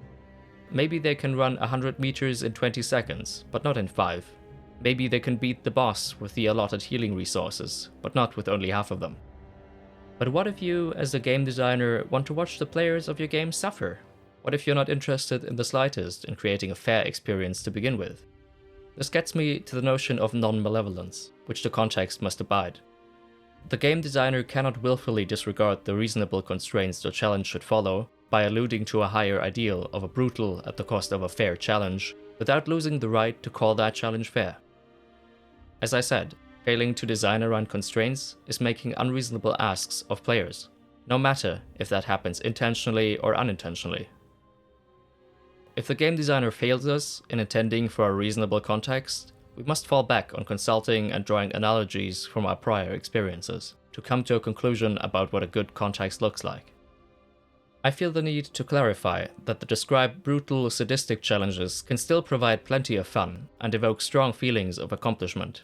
Maybe they can run 100 meters in 20 seconds, but not in 5. Maybe they can beat the boss with the allotted healing resources, but not with only half of them. But what if you, as a game designer, want to watch the players of your game suffer? What if you're not interested in the slightest in creating a fair experience to begin with? This gets me to the notion of non-malevolence, which the context must abide. The game designer cannot willfully disregard the reasonable constraints the challenge should follow by alluding to a higher ideal of a brutal at the cost of a fair challenge, without losing the right to call that challenge fair. As I said, failing to design around constraints is making unreasonable asks of players, no matter if that happens intentionally or unintentionally. If the game designer fails us in intending for a reasonable context, we must fall back on consulting and drawing analogies from our prior experiences to come to a conclusion about what a good context looks like. I feel the need to clarify that the described brutal, sadistic challenges can still provide plenty of fun and evoke strong feelings of accomplishment.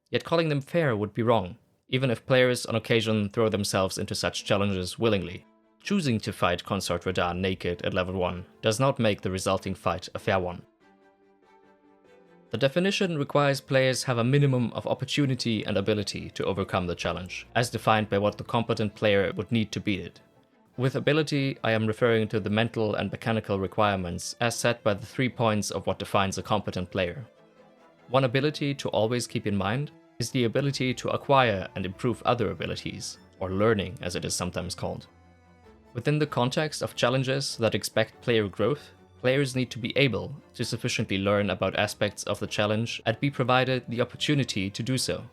Yet calling them fair would be wrong, even if players on occasion throw themselves into such challenges willingly. Choosing to fight Consort Radahn naked at level 1 does not make the resulting fight a fair one. The definition requires players have a minimum of opportunity and ability to overcome the challenge, as defined by what the competent player would need to beat it. With ability, I am referring to the mental and mechanical requirements as set by the 3 points of what defines a competent player. One ability to always keep in mind is the ability to acquire and improve other abilities, or learning as it is sometimes called. Within the context of challenges that expect player growth, players need to be able to sufficiently learn about aspects of the challenge and be provided the opportunity to do so.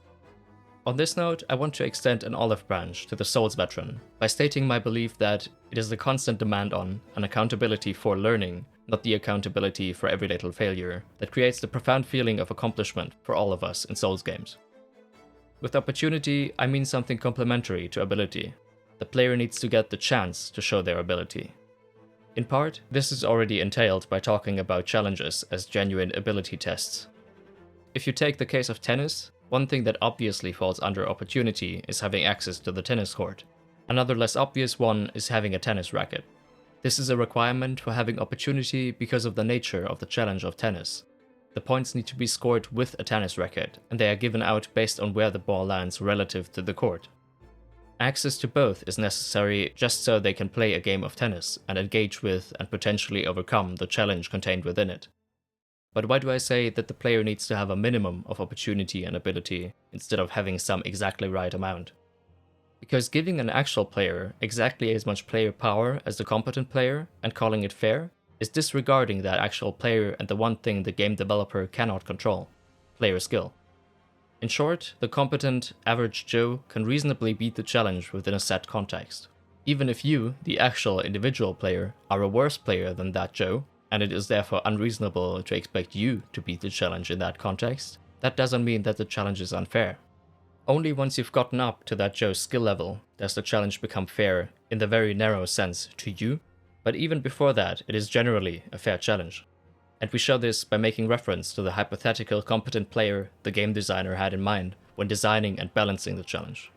On this note, I want to extend an olive branch to the Souls veteran by stating my belief that it is the constant demand on and accountability for learning, not the accountability for every little failure, that creates the profound feeling of accomplishment for all of us in Souls games. With opportunity, I mean something complementary to ability. The player needs to get the chance to show their ability. In part, this is already entailed by talking about challenges as genuine ability tests. If you take the case of tennis, one thing that obviously falls under opportunity is having access to the tennis court. Another less obvious one is having a tennis racket. This is a requirement for having opportunity because of the nature of the challenge of tennis. The points need to be scored with a tennis racket, and they are given out based on where the ball lands relative to the court. Access to both is necessary just so they can play a game of tennis and engage with and potentially overcome the challenge contained within it. But why do I say that the player needs to have a minimum of opportunity and ability instead of having some exactly right amount? Because giving an actual player exactly as much player power as the competent player and calling it fair is disregarding that actual player and the one thing the game developer cannot control: player skill. In short, the competent, average Joe can reasonably beat the challenge within a set context. Even if you, the actual individual player, are a worse player than that Joe, and it is therefore unreasonable to expect you to beat the challenge in that context, that doesn't mean that the challenge is unfair. Only once you've gotten up to that Joe's skill level does the challenge become fair in the very narrow sense to you, but even before that, it is generally a fair challenge. And we show this by making reference to the hypothetical competent player the game designer had in mind when designing and balancing the challenge.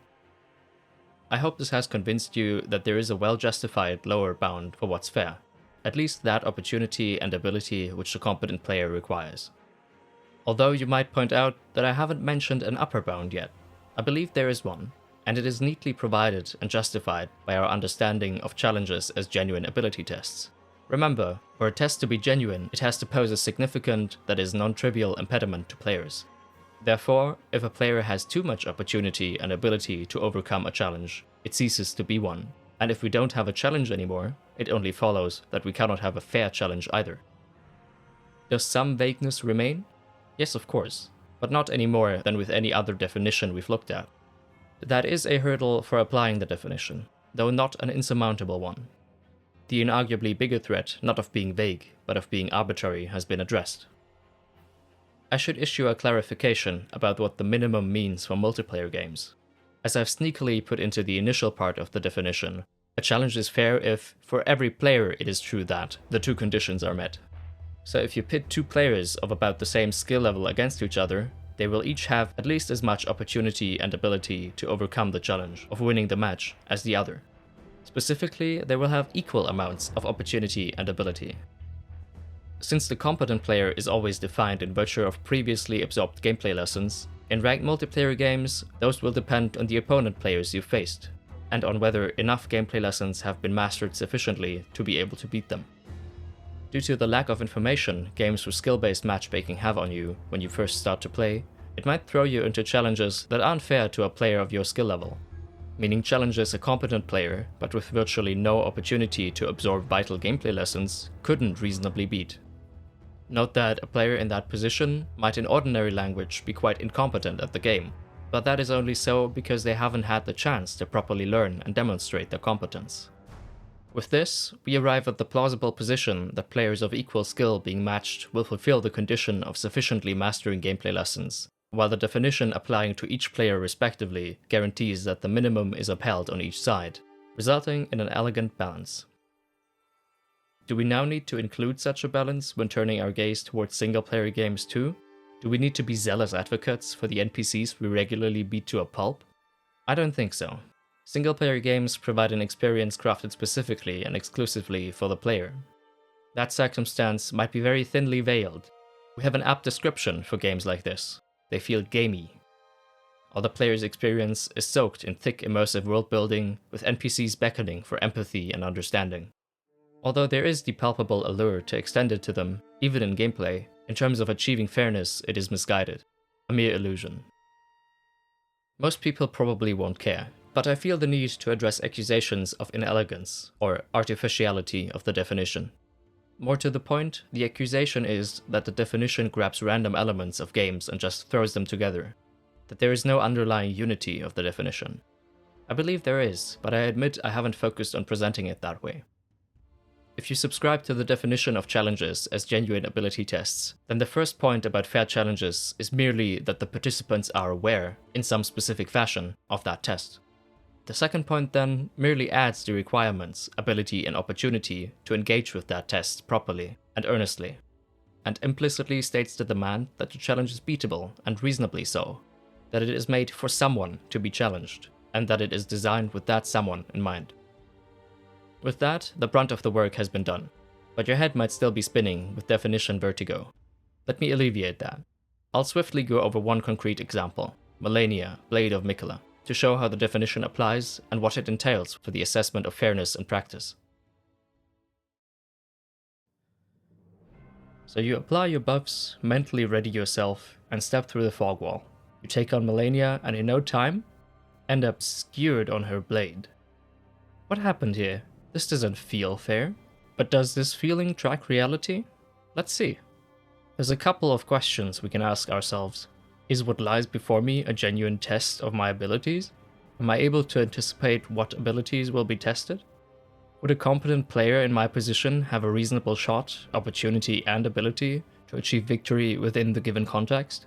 I hope this has convinced you that there is a well-justified lower bound for what's fair, at least that opportunity and ability which the competent player requires. Although you might point out that I haven't mentioned an upper bound yet, I believe there is one, and it is neatly provided and justified by our understanding of challenges as genuine ability tests. Remember, for a test to be genuine, it has to pose a significant, that is non-trivial impediment to players. Therefore, if a player has too much opportunity and ability to overcome a challenge, it ceases to be one. And if we don't have a challenge anymore, it only follows that we cannot have a fair challenge either. Does some vagueness remain? Yes, of course, but not any more than with any other definition we've looked at. That is a hurdle for applying the definition, though not an insurmountable one. The inarguably bigger threat, not of being vague, but of being arbitrary, has been addressed. I should issue a clarification about what the minimum means for multiplayer games. As I've sneakily put into the initial part of the definition, a challenge is fair if, for every player, it is true that the two conditions are met. So if you pit two players of about the same skill level against each other, they will each have at least as much opportunity and ability to overcome the challenge of winning the match as the other. Specifically, they will have equal amounts of opportunity and ability. Since the competent player is always defined in virtue of previously absorbed gameplay lessons, in ranked multiplayer games, those will depend on the opponent players you've faced, and on whether enough gameplay lessons have been mastered sufficiently to be able to beat them. Due to the lack of information games with skill-based matchmaking have on you when you first start to play, it might throw you into challenges that aren't fair to a player of your skill level. Meaning challenges a competent player, but with virtually no opportunity to absorb vital gameplay lessons, couldn't reasonably beat. Note that a player in that position might in ordinary language be quite incompetent at the game, but that is only so because they haven't had the chance to properly learn and demonstrate their competence. With this, we arrive at the plausible position that players of equal skill being matched will fulfill the condition of sufficiently mastering gameplay lessons, while the definition applying to each player respectively guarantees that the minimum is upheld on each side, resulting in an elegant balance. Do we now need to include such a balance when turning our gaze towards single-player games too? Do we need to be zealous advocates for the NPCs we regularly beat to a pulp? I don't think so. Single-player games provide an experience crafted specifically and exclusively for the player. That circumstance might be very thinly veiled. We have an apt description for games like this. They feel gamey. Or the player's experience is soaked in thick immersive world-building, with NPCs beckoning for empathy and understanding. Although there is the palpable allure to extend it to them, even in gameplay, in terms of achieving fairness, it is misguided. A mere illusion. Most people probably won't care, but I feel the need to address accusations of inelegance, or artificiality of the definition. More to the point, the accusation is that the definition grabs random elements of games and just throws them together. That there is no underlying unity of the definition. I believe there is, but I admit I haven't focused on presenting it that way. If you subscribe to the definition of challenges as genuine ability tests, then the first point about fair challenges is merely that the participants are aware, in some specific fashion, of that test. The second point then merely adds the requirements, ability and opportunity to engage with that test properly and earnestly, and implicitly states the demand that the challenge is beatable and reasonably so, that it is made for someone to be challenged, and that it is designed with that someone in mind. With that, the brunt of the work has been done, but your head might still be spinning with definition vertigo. Let me alleviate that. I'll swiftly go over one concrete example, Malenia, Blade of Miquella, to show how the definition applies and what it entails for the assessment of fairness in practice. So you apply your buffs, mentally ready yourself, and step through the fog wall. You take on Malenia and in no time, end up skewered on her blade. What happened here? This doesn't feel fair. But does this feeling track reality? Let's see. There's a couple of questions we can ask ourselves. Is what lies before me a genuine test of my abilities? Am I able to anticipate what abilities will be tested? Would a competent player in my position have a reasonable shot, opportunity, and ability to achieve victory within the given context?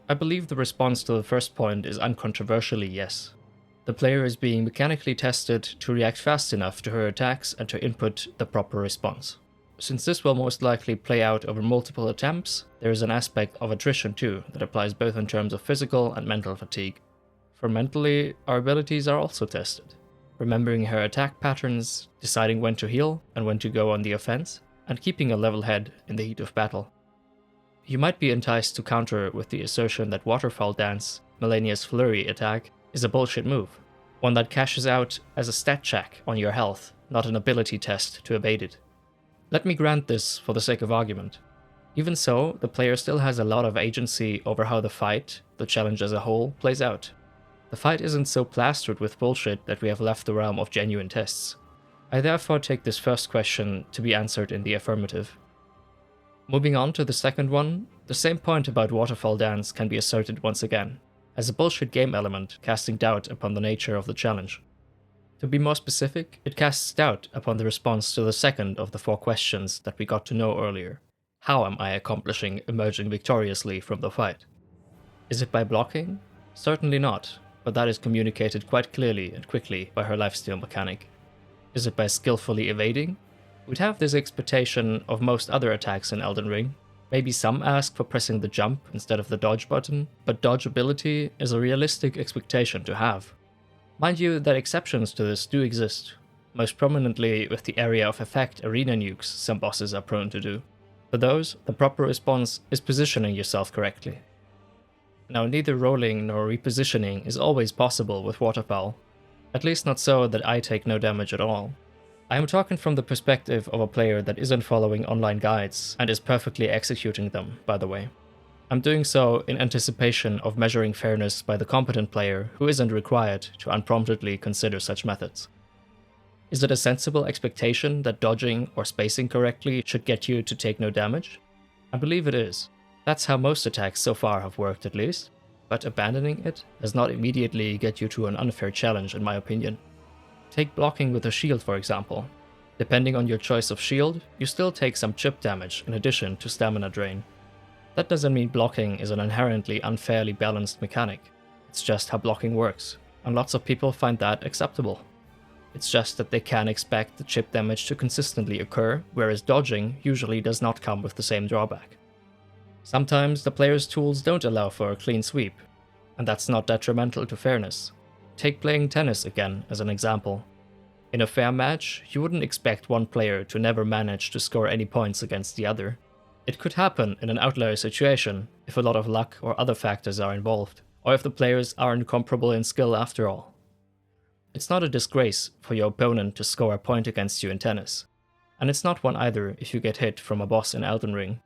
I believe the response to the first point is uncontroversially yes. The player is being mechanically tested to react fast enough to her attacks and to input the proper response. Since this will most likely play out over multiple attempts, there is an aspect of attrition too that applies both in terms of physical and mental fatigue. For mentally, our abilities are also tested. Remembering her attack patterns, deciding when to heal and when to go on the offense, and keeping a level head in the heat of battle. You might be enticed to counter with the assertion that Waterfall Dance, Malenia's flurry attack, is a bullshit move, one that cashes out as a stat check on your health, not an ability test to evade it. Let me grant this for the sake of argument. Even so, the player still has a lot of agency over how the fight, the challenge as a whole, plays out. The fight isn't so plastered with bullshit that we have left the realm of genuine tests. I therefore take this first question to be answered in the affirmative. Moving on to the second one, the same point about Waterfall Dance can be asserted once again, as a bullshit game element casting doubt upon the nature of the challenge. To be more specific, it casts doubt upon the response to the second of the 4 questions that we got to know earlier. How am I accomplishing emerging victoriously from the fight? Is it by blocking? Certainly not, but that is communicated quite clearly and quickly by her lifesteal mechanic. Is it by skillfully evading? We'd have this expectation of most other attacks in Elden Ring. Maybe some ask for pressing the jump instead of the dodge button, but dodge ability is a realistic expectation to have. Mind you that exceptions to this do exist, most prominently with the area of effect arena nukes some bosses are prone to do. For those, the proper response is positioning yourself correctly. Now neither rolling nor repositioning is always possible with Waterfall, at least not so that I take no damage at all. I am talking from the perspective of a player that isn't following online guides and is perfectly executing them, by the way. I'm doing so in anticipation of measuring fairness by the competent player who isn't required to unpromptedly consider such methods. Is it a sensible expectation that dodging or spacing correctly should get you to take no damage? I believe it is. That's how most attacks so far have worked at least, but abandoning it does not immediately get you to an unfair challenge in my opinion. Take blocking with a shield for example. Depending on your choice of shield, you still take some chip damage in addition to stamina drain. That doesn't mean blocking is an inherently unfairly balanced mechanic. It's just how blocking works, and lots of people find that acceptable. It's just that they can expect the chip damage to consistently occur, whereas dodging usually does not come with the same drawback. Sometimes the player's tools don't allow for a clean sweep, and that's not detrimental to fairness. Take playing tennis again as an example. In a fair match, you wouldn't expect one player to never manage to score any points against the other. It could happen in an outlier situation, if a lot of luck or other factors are involved, or if the players aren't comparable in skill after all. It's not a disgrace for your opponent to score a point against you in tennis, and it's not one either if you get hit from a boss in Elden Ring.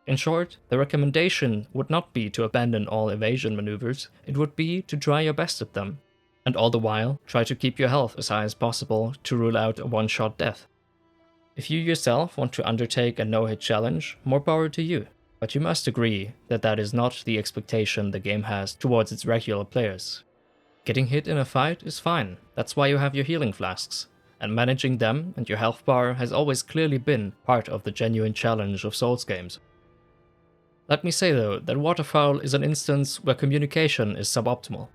In short, the recommendation would not be to abandon all evasion maneuvers, it would be to try your best at them, and all the while try to keep your health as high as possible to rule out a one-shot death. If you yourself want to undertake a no-hit challenge, more power to you, but you must agree that that is not the expectation the game has towards its regular players. Getting hit in a fight is fine, that's why you have your healing flasks, and managing them and your health bar has always clearly been part of the genuine challenge of Souls games. Let me say though that Waterfowl is an instance where communication is suboptimal.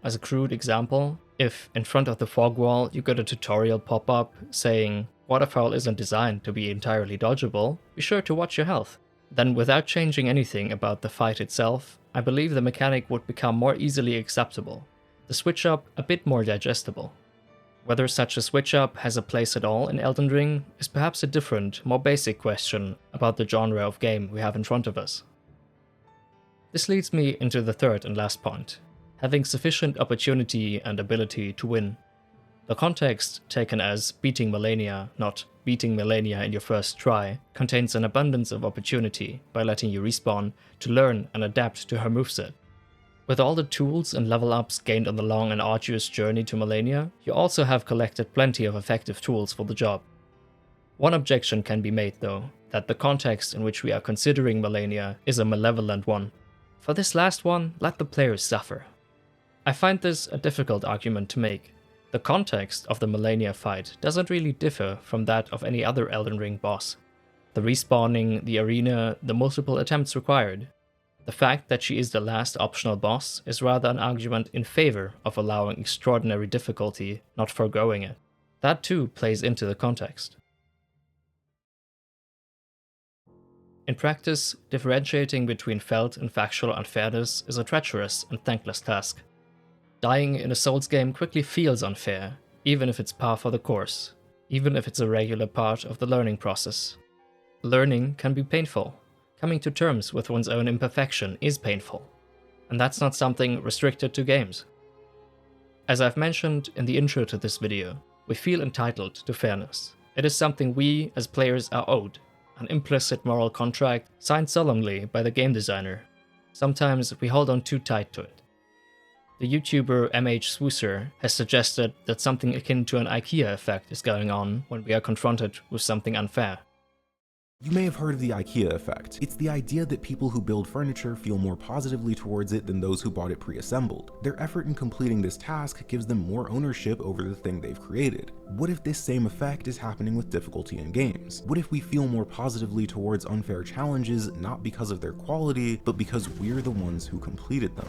As a crude example, if in front of the fog wall you get a tutorial pop-up saying Waterfowl isn't designed to be entirely dodgeable, be sure to watch your health. Then without changing anything about the fight itself, I believe the mechanic would become more easily acceptable, the switch up a bit more digestible. Whether such a switch up has a place at all in Elden Ring is perhaps a different, more basic question about the genre of game we have in front of us. This leads me into the third and last point, having sufficient opportunity and ability to win. The context, taken as beating Malenia, not beating Malenia in your first try, contains an abundance of opportunity by letting you respawn to learn and adapt to her moveset. With all the tools and level ups gained on the long and arduous journey to Malenia, you also have collected plenty of effective tools for the job. One objection can be made though, that the context in which we are considering Malenia is a malevolent one. For this last one, let the players suffer. I find this a difficult argument to make. The context of the Malenia fight doesn't really differ from that of any other Elden Ring boss. The respawning, the arena, the multiple attempts required. The fact that she is the last optional boss is rather an argument in favor of allowing extraordinary difficulty, not foregoing it. That too plays into the context. In practice, differentiating between felt and factual unfairness is a treacherous and thankless task. Dying in a Souls game quickly feels unfair, even if it's par for the course, even if it's a regular part of the learning process. Learning can be painful. Coming to terms with one's own imperfection is painful, and that's not something restricted to games. As I've mentioned in the intro to this video, we feel entitled to fairness. It is something we, as players, are owed, an implicit moral contract signed solemnly by the game designer. Sometimes we hold on too tight to it. The YouTuber MH has suggested that something akin to an IKEA effect is going on when we are confronted with something unfair. You may have heard of the IKEA effect. It's the idea that people who build furniture feel more positively towards it than those who bought it pre-assembled. Their effort in completing this task gives them more ownership over the thing they've created. What if this same effect is happening with difficulty in games? What if we feel more positively towards unfair challenges not because of their quality, but because we're the ones who completed them?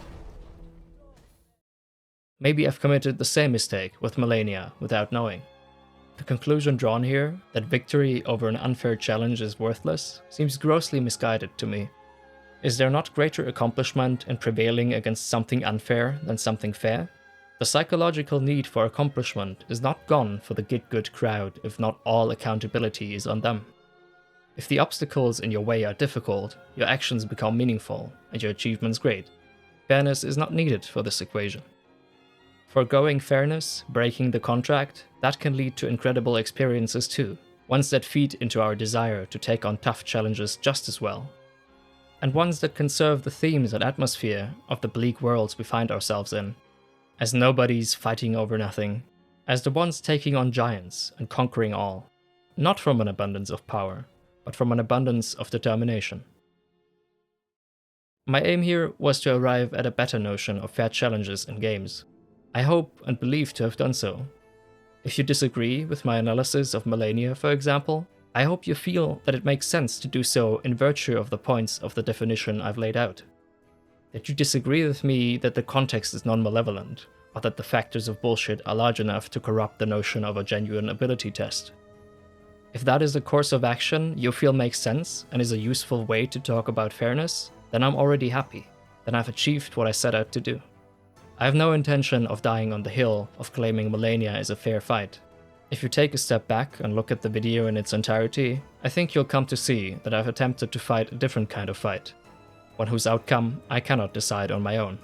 Maybe I've committed the same mistake with Malenia without knowing. The conclusion drawn here, that victory over an unfair challenge is worthless, seems grossly misguided to me. Is there not greater accomplishment in prevailing against something unfair than something fair? The psychological need for accomplishment is not gone for the get-good crowd if not all accountability is on them. If the obstacles in your way are difficult, your actions become meaningful and your achievements great. Fairness is not needed for this equation. Forgoing fairness, breaking the contract, that can lead to incredible experiences too, ones that feed into our desire to take on tough challenges just as well. And ones that can serve the themes and atmosphere of the bleak worlds we find ourselves in, as nobodies fighting over nothing, as the ones taking on giants and conquering all, not from an abundance of power, but from an abundance of determination. My aim here was to arrive at a better notion of fair challenges in games. I hope and believe to have done so. If you disagree with my analysis of Malenia, for example, I hope you feel that it makes sense to do so in virtue of the points of the definition I've laid out. That you disagree with me that the context is non-malevolent, or that the factors of bullshit are large enough to corrupt the notion of a genuine ability test. If that is a course of action you feel makes sense and is a useful way to talk about fairness, then I'm already happy. Then I've achieved what I set out to do. I have no intention of dying on the hill of claiming Melania is a fair fight. If you take a step back and look at the video in its entirety, I think you'll come to see that I've attempted to fight a different kind of fight, one whose outcome I cannot decide on my own.